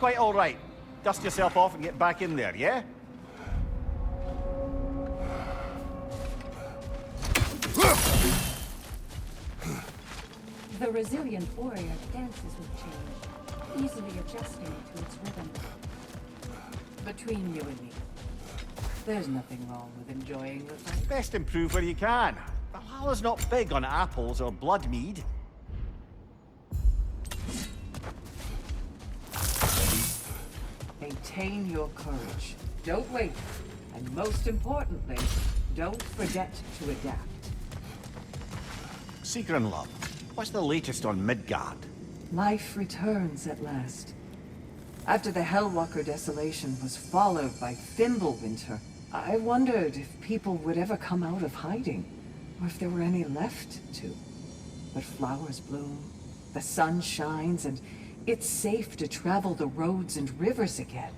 quite all right. Dust yourself off and get back in there, yeah? The resilient warrior dances with change, easily adjusting to its rhythm. Between you and me, there's nothing wrong with enjoying the fight. Best improve where you can. Valhalla's not big on apples or blood mead. Maintain your courage. Don't wait. And most importantly, don't forget to adapt. Secret love. What's the latest on Midgard? Life returns at last. After the Hellwalker desolation was followed by Fimbulwinter, I wondered if people would ever come out of hiding, or if there were any left to. But flowers bloom, the sun shines, and it's safe to travel the roads and rivers again.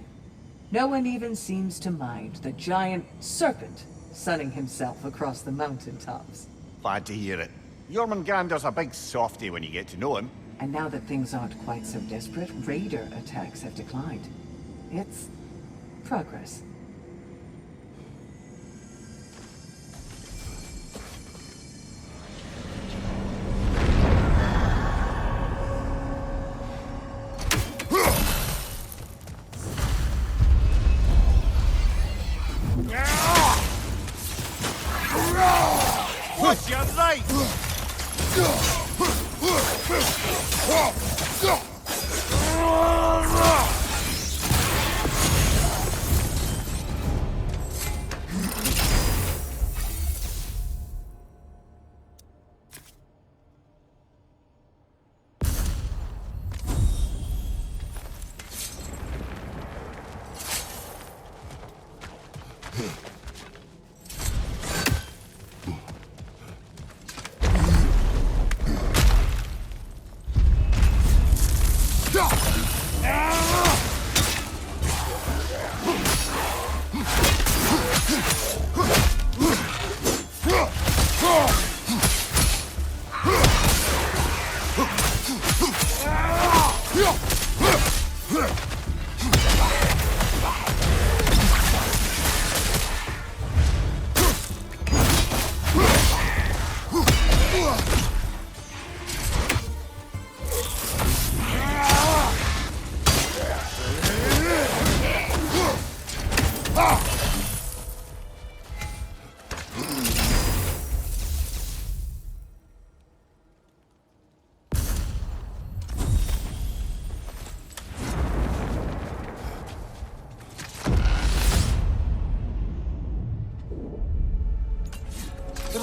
No one even seems to mind the giant serpent sunning himself across the mountaintops. Glad to hear it. Jormungandr's a big softy when you get to know him. And now that things aren't quite so desperate, raider attacks have declined. It's progress. What's your right?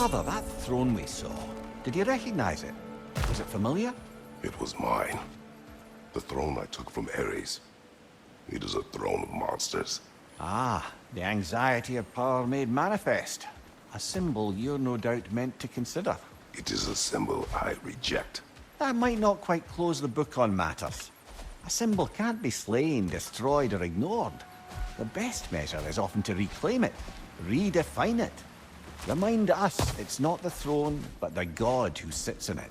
Brother, that throne we saw, did you recognize it? Was it familiar? It was mine. The throne I took from Ares. It is a throne of monsters. Ah, the anxiety of power made manifest. A symbol you're no doubt meant to consider. It is a symbol I reject. That might not quite close the book on matters. A symbol can't be slain, destroyed, or ignored. The best measure is often to reclaim it, redefine it. Remind us it's not the throne, but the god who sits in it.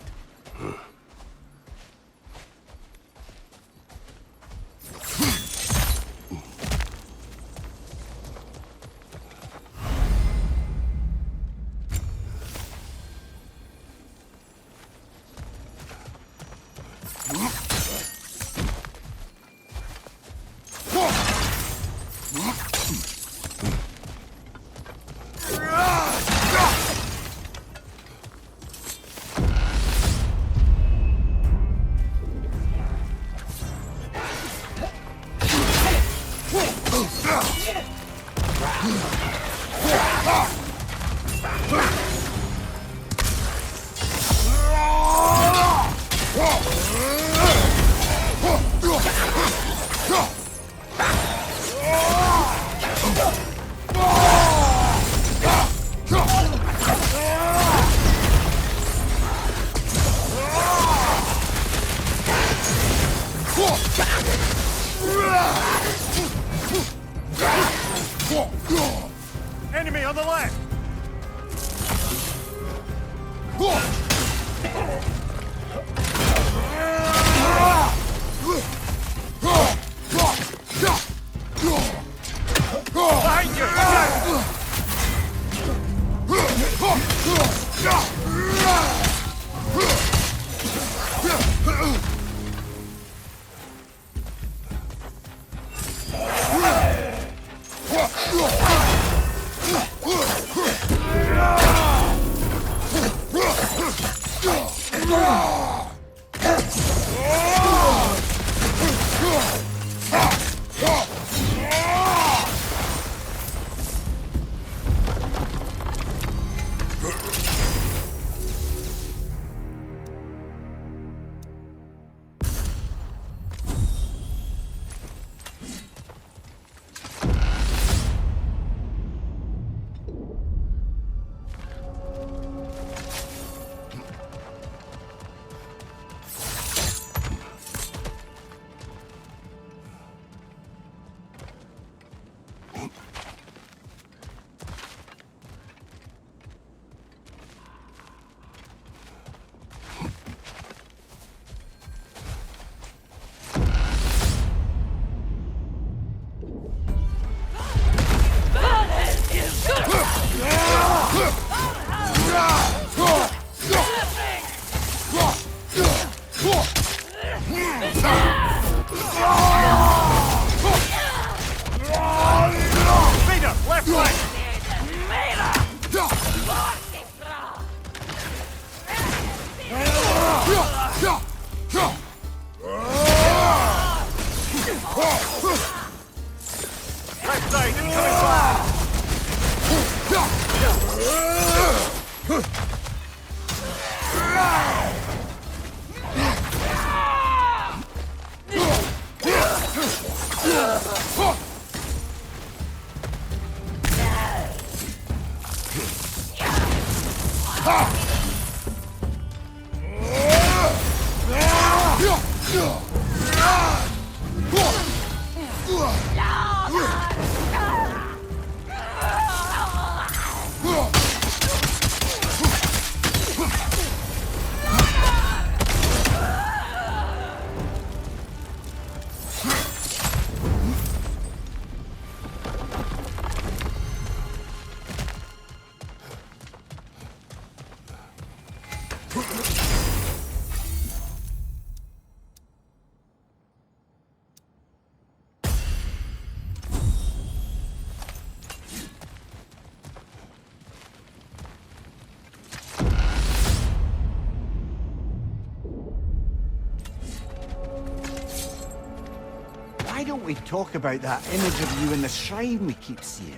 Why don't we talk about that image of you in the shrine we keep seeing?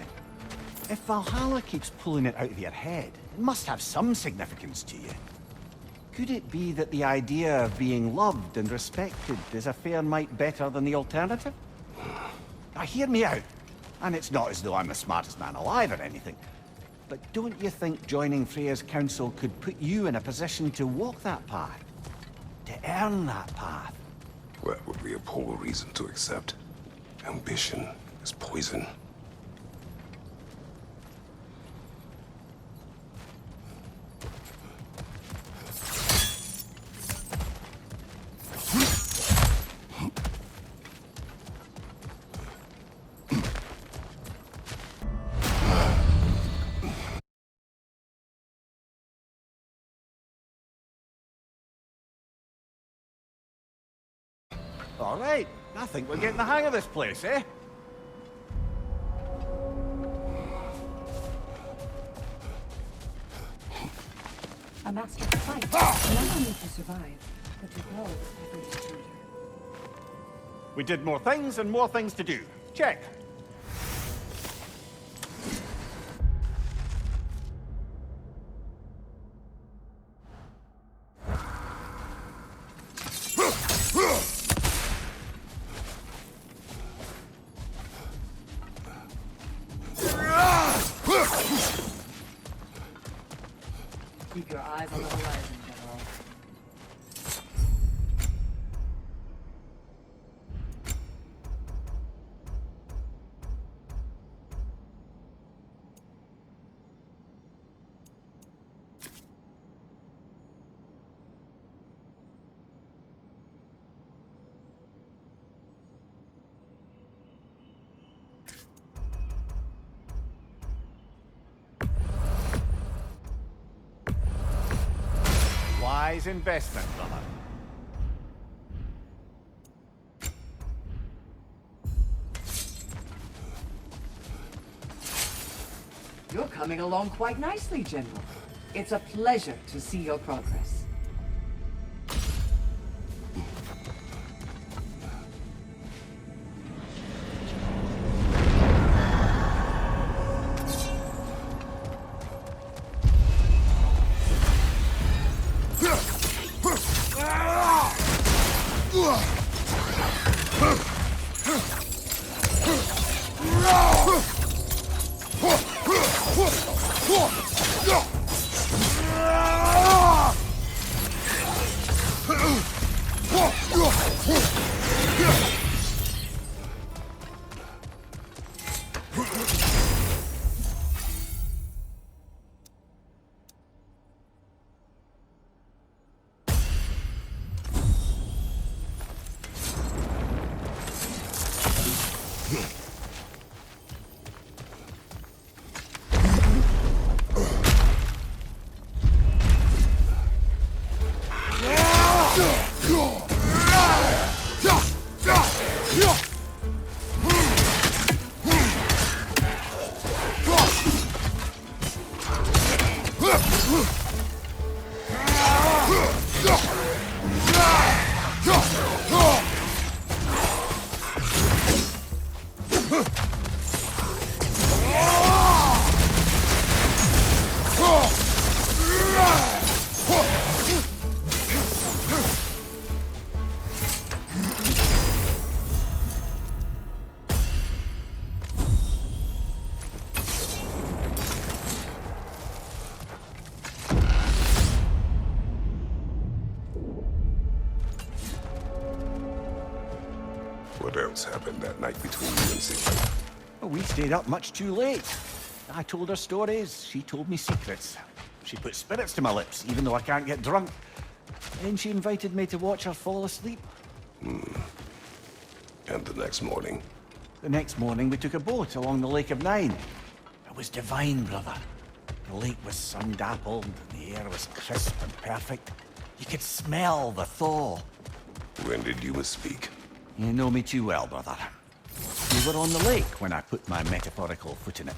If Valhalla keeps pulling it out of your head, it must have some significance to you. Could it be that the idea of being loved and respected is a fair mite better than the alternative? Now hear me out. And it's not as though I'm the smartest man alive or anything. But don't you think joining Freya's council could put you in a position to walk that path? To earn that path? That would be a poor reason to accept. Ambition is poison. All right, I think we're getting the hang of this place, eh? A master of fight, not only to survive, but to grow every intruder. We did more things and more things to do. Check. Keep your eyes on the horizon, General. Wise investment, brother. You're coming along quite nicely, General. It's a pleasure to see your progress. What else happened that night between you and Sigmund? Well, we stayed up much too late. I told her stories, she told me secrets. She put spirits to my lips, even though I can't get drunk. Then she invited me to watch her fall asleep. And the next morning? The next morning, we took a boat along the Lake of Nine. It was divine, brother. The lake was sun-dappled, the air was crisp and perfect. You could smell the thaw. When did you speak? You know me too well, brother. We were on the lake when I put my metaphorical foot in it.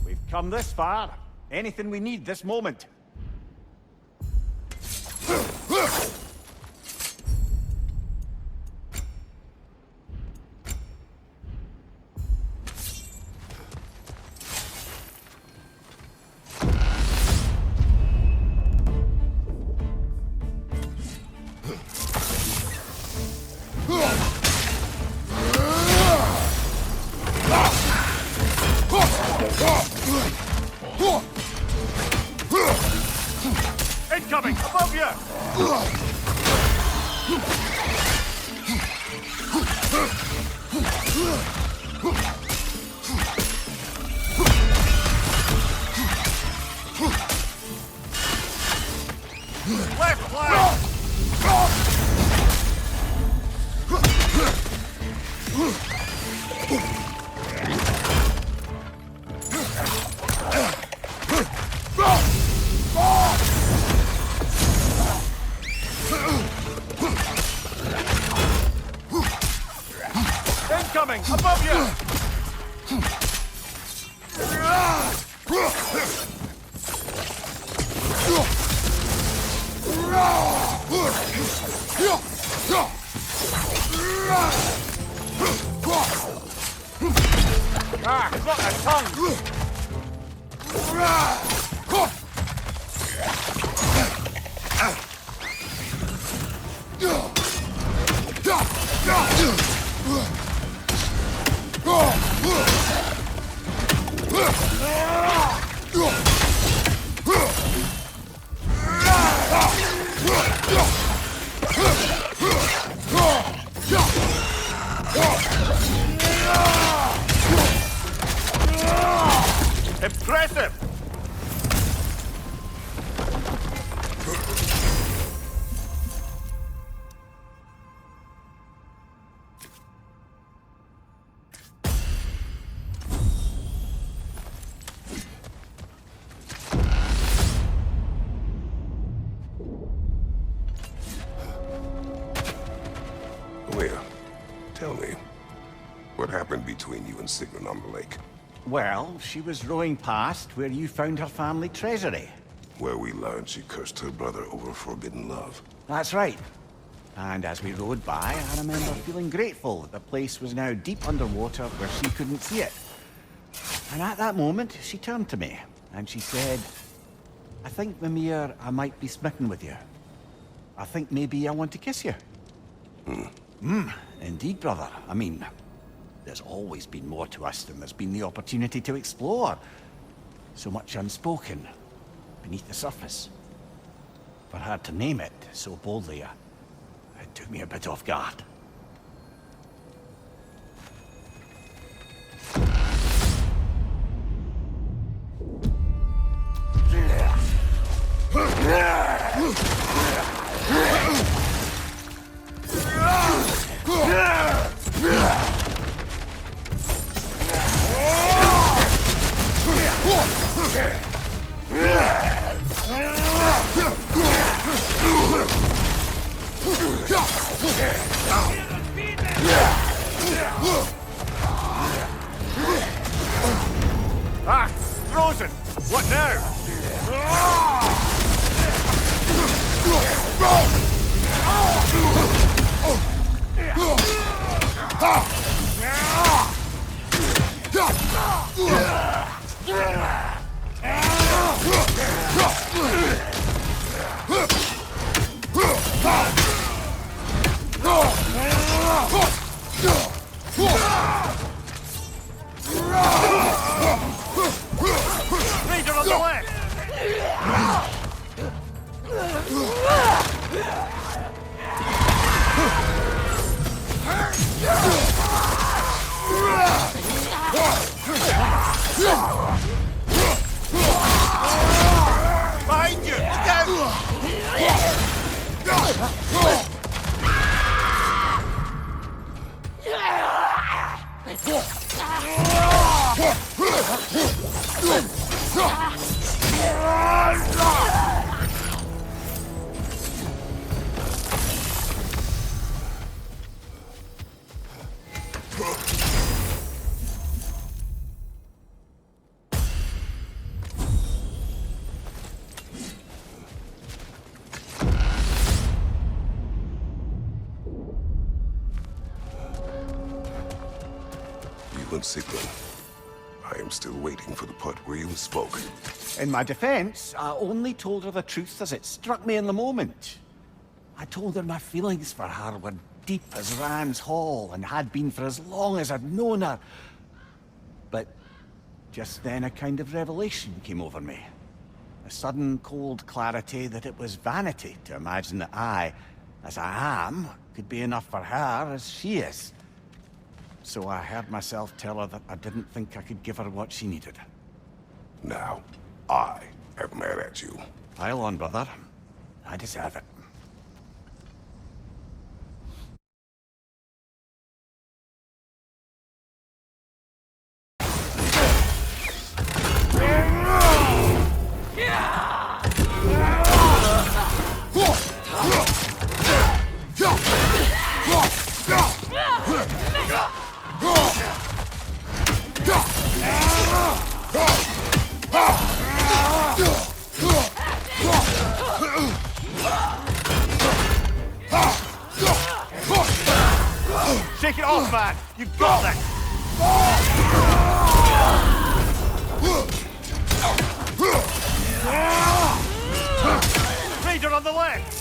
We've come this far. Anything we need this moment. Incoming! Above you! Left flank! Incoming! Above you! Ah, he's got a tongue! Impressive! Where? Tell me. What happened between you and Sigmund on the lake? Well, she was rowing past where you found her family treasury. Where we learned she cursed her brother over forbidden love. That's right. And as we rowed by, I remember feeling grateful that the place was now deep underwater where she couldn't see it. And at that moment, she turned to me, and she said, I think, Mimir, I might be smitten with you. I think maybe I want to kiss you. Indeed, brother. I mean, there's always been more to us than there's been the opportunity to explore. So much unspoken, beneath the surface. For her to name it so boldly, it took me a bit off guard. Ah! Frozen! What now? Raider on the left! Behind you! Look out! Even Sigmund, I am still waiting for the part where you spoke. In my defense, I only told her the truth as it struck me in the moment. I told her my feelings for her were deep as Rand's Hall and had been for as long as I'd known her. But just then a kind of revelation came over me. A sudden cold clarity that it was vanity to imagine that I, as I am, could be enough for her as she is. So I heard myself tell her that I didn't think I could give her what she needed. Now, I am mad at you. Pile on, brother. I deserve it. Shake it off, man! You got this! Raider on the left!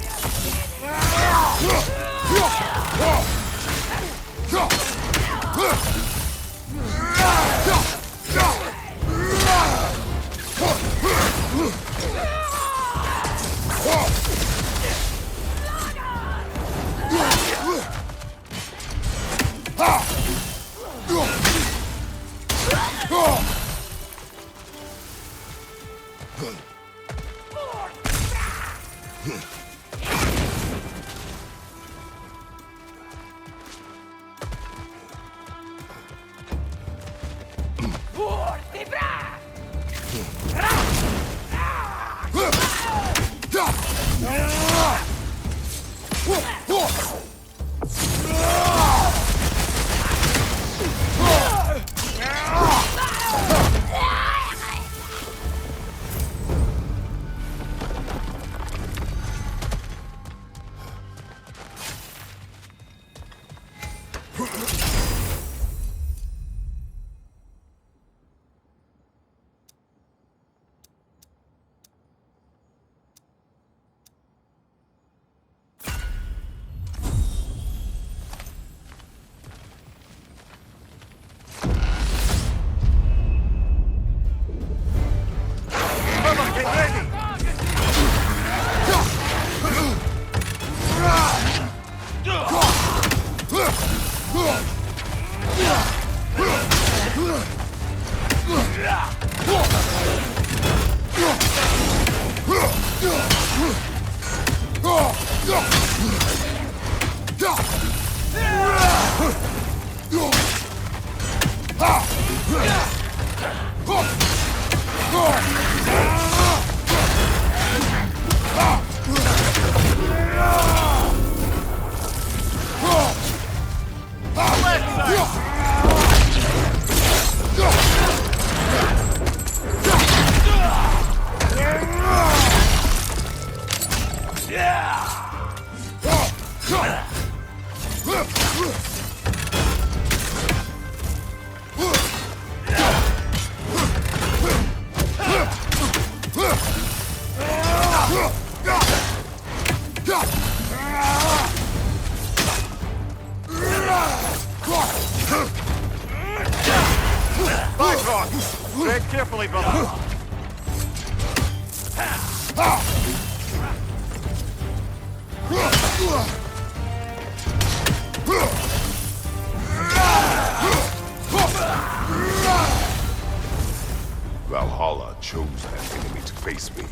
Valhalla chose an enemy to face me.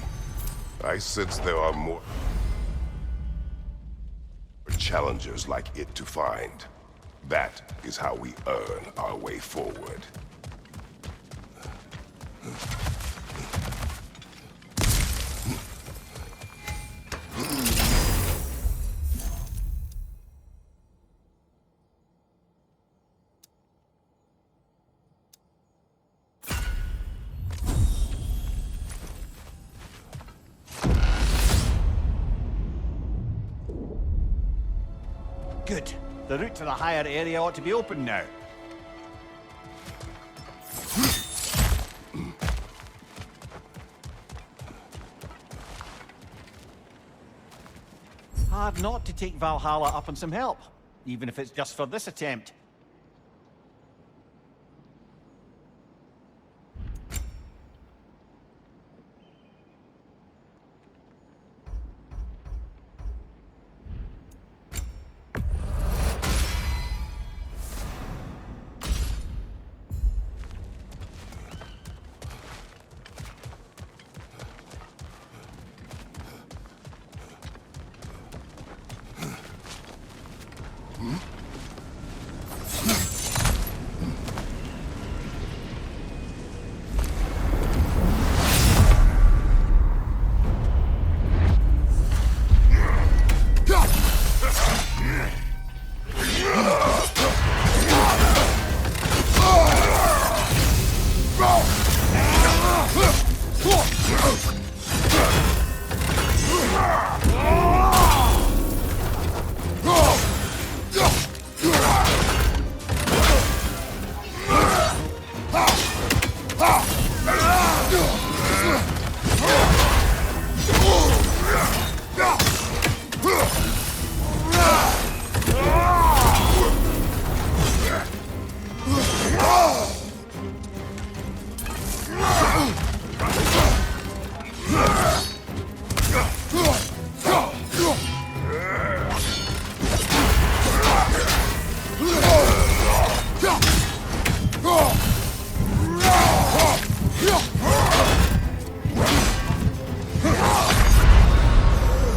I sense there are more challengers like it to find. That is how we earn our way forward. Good. The route to the higher area ought to be open now. Hard not to take Valhalla up on some help, even if it's just for this attempt.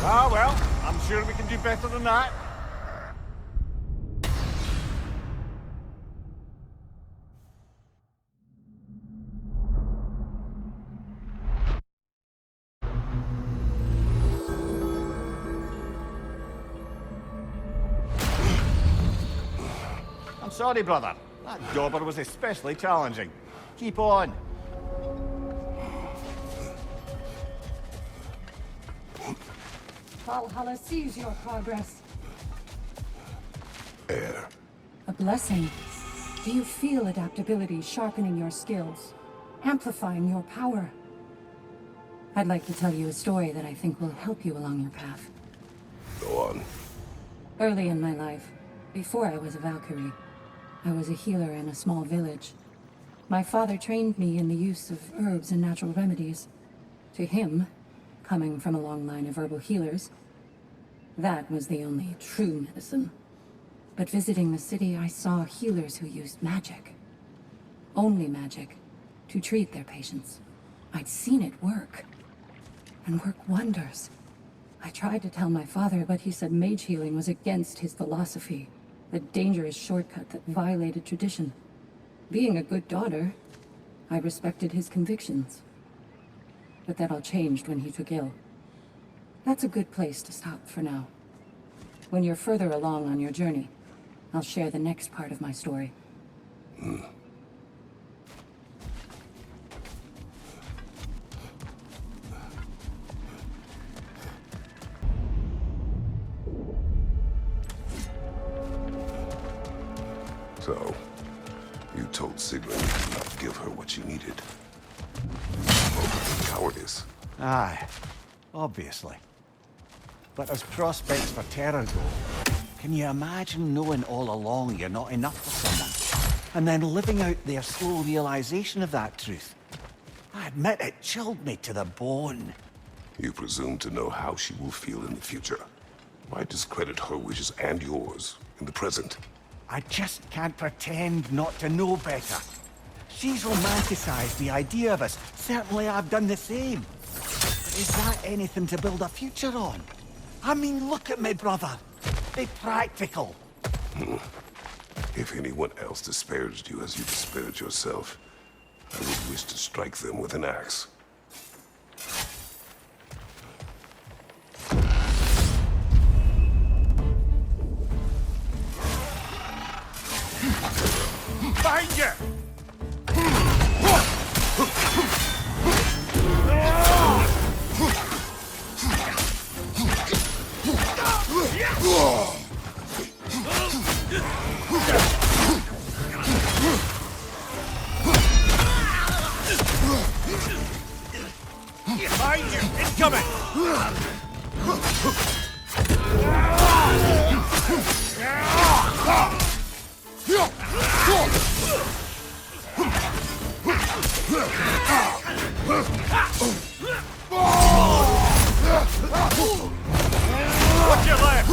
Ah, well, I'm sure we can do better than that. I'm sorry, brother. That dauber was especially challenging. Keep on. Valhalla sees your progress. Air. A blessing. Do you feel adaptability sharpening your skills, amplifying your power? I'd like to tell you a story that I think will help you along your path. Go on. Early in my life, before I was a Valkyrie, I was a healer in a small village. My father trained me in the use of herbs and natural remedies. To him, coming from a long line of herbal healers, that was the only true medicine. But visiting the city, I saw healers who used magic. Only magic, to treat their patients. I'd seen it work. And work wonders. I tried to tell my father, but he said mage healing was against his philosophy. A dangerous shortcut that violated tradition. Being a good daughter, I respected his convictions. But that all changed when he took ill. That's a good place to stop for now. When you're further along on your journey, I'll share the next part of my story. So, you told Sigrun you could not give her what she needed. Oh, cowardice. Aye, obviously. But as prospects for terror go, can you imagine knowing all along you're not enough for someone, and then living out their slow realization of that truth? I admit it chilled me to the bone. You presume to know how she will feel in the future. Why discredit her wishes and yours in the present? I just can't pretend not to know better. She's romanticized the idea of us. Certainly I've done the same. But is that anything to build a future on? I mean, look at me, brother. Be practical. If anyone else disparaged you as you disparaged yourself, I would wish to strike them with an axe. Behind you! Behind you! Incoming! Watch your left!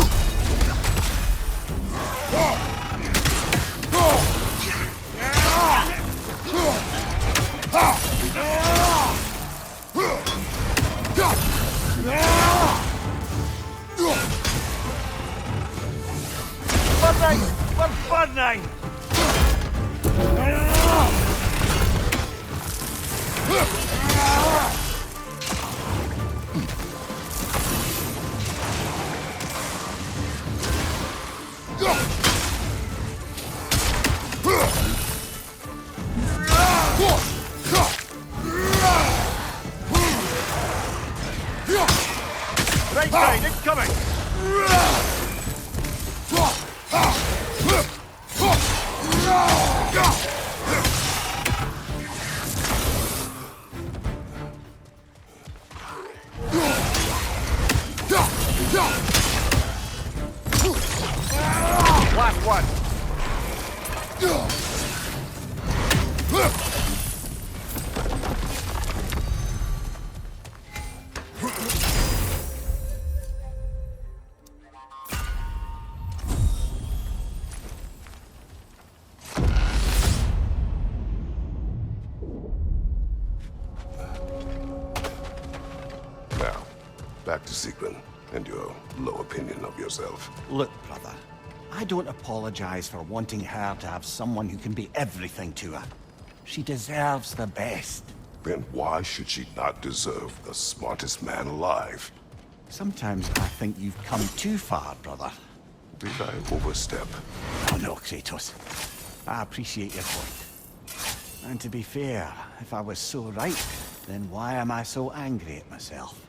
Burning! We're burning! Right side, incoming! Last one! Now, back to Sigrun and your low opinion of yourself. Look, brother, I don't apologize for wanting her to have someone who can be everything to her. She deserves the best. Then why should she not deserve the smartest man alive? Sometimes I think you've come too far, brother. Did I overstep? Oh no, Kratos. I appreciate your point. And to be fair, if I was so right, then why am I so angry at myself?